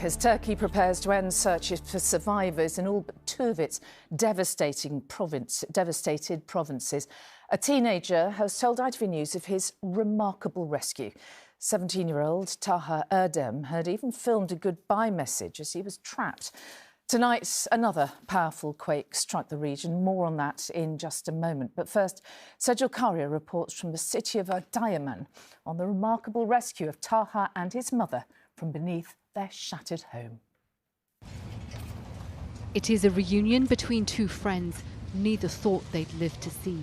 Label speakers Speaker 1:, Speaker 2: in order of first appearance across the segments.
Speaker 1: As Turkey prepares to end searches for survivors in all but two of its devastated provinces, a teenager has told ITV News of his remarkable rescue. 17-year-old Taha Erdem had even filmed a goodbye message as he was trapped. Tonight, another powerful quake struck the region. More on that in just a moment. But first, Sejal Karia reports from the city of Adiyaman on the remarkable rescue of Taha and his mother from beneath their shattered home.
Speaker 2: It is a reunion between two friends neither thought they'd live to see.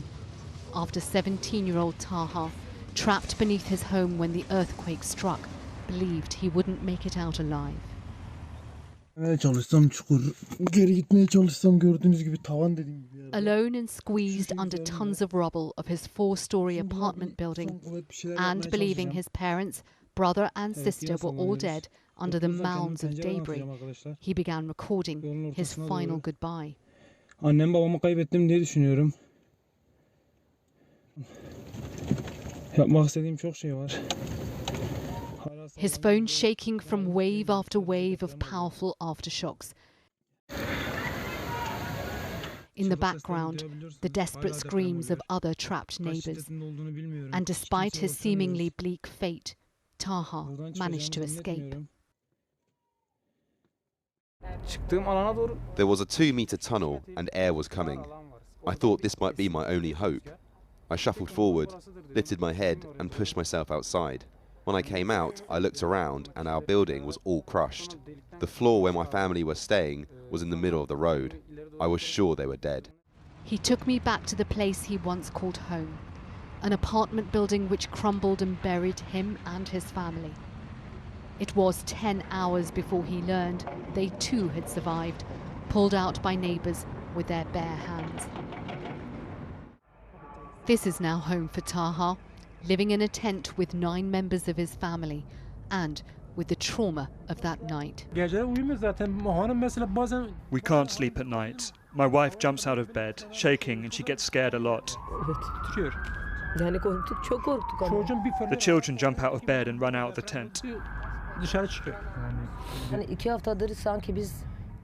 Speaker 2: After 17-year-old Taha, trapped beneath his home when the earthquake struck, believed he wouldn't make it out alive.
Speaker 3: Alone and squeezed under tons of rubble of his 4-storey apartment building, and believing his parents, brother and sister were all dead under the mounds of debris, he began recording his final goodbye.
Speaker 4: Annem babamı kaybettim diye düşünüyorum. Yapmak istediğim çok şey var.
Speaker 2: His phone shaking from wave after wave of powerful aftershocks. In the background, the desperate screams of other trapped neighbours. And despite his seemingly bleak fate, Taha managed to escape.
Speaker 5: There was a 2-metre tunnel and air was coming. I thought this might be my only hope. I shuffled forward, lifted my head and pushed myself outside. When I came out, I looked around and our building was all crushed. The floor where my family were staying was in the middle of the road. I was sure they were dead.
Speaker 2: He took me back to the place he once called home, an apartment building which crumbled and buried him and his family. It was 10 hours before he learned they too had survived, pulled out by neighbours with their bare hands. This is now home for Taha, living in a tent with 9 members of his family and with the trauma of that night.
Speaker 6: We can't sleep at night. My wife jumps out of bed, shaking, and she gets scared a lot. The children jump out of bed and run out of the tent.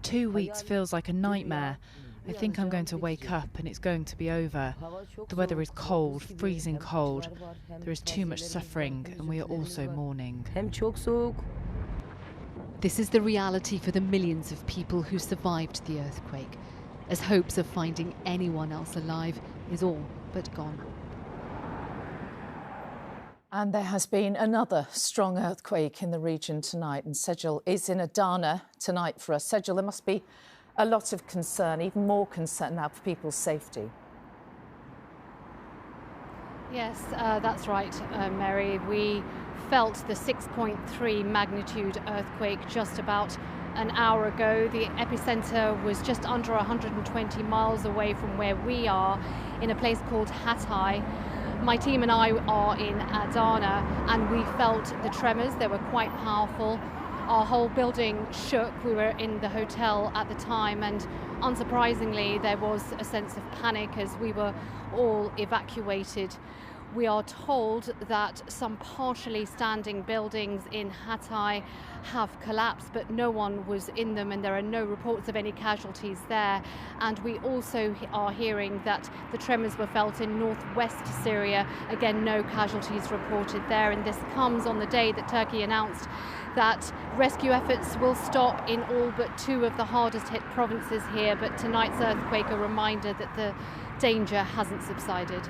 Speaker 7: 2 weeks feels like a nightmare. I think I'm going to wake up and it's going to be over. The weather is cold, freezing cold. There is too much suffering and we are also mourning.
Speaker 2: This is the reality for the millions of people who survived the earthquake, as hopes of finding anyone else alive is all but gone.
Speaker 1: And there has been another strong earthquake in the region tonight, and Sejal is in Adana tonight for us. Sejal, there must be a lot of concern, even more concern now for people's safety.
Speaker 8: Yes, that's right, Mary. We felt the 6.3 magnitude earthquake just about an hour ago. The epicentre was just under 120 miles away from where we are, in a place called Hatay. My team and I are in Adana and we felt the tremors. They were quite powerful. Our whole building shook. We were in the hotel at the time and unsurprisingly there was a sense of panic as we were all evacuated. We are told that some partially standing buildings in Hatay have collapsed, but no one was in them and there are no reports of any casualties there. And we also are hearing that the tremors were felt in northwest Syria. Again, no casualties reported there. And this comes on the day that Turkey announced that rescue efforts will stop in all but 2 of the hardest hit provinces here. But tonight's earthquake, a reminder that the danger hasn't subsided.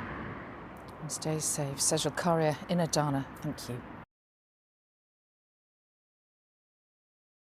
Speaker 1: Stay safe. Sejal Karia in Adana. Thank you.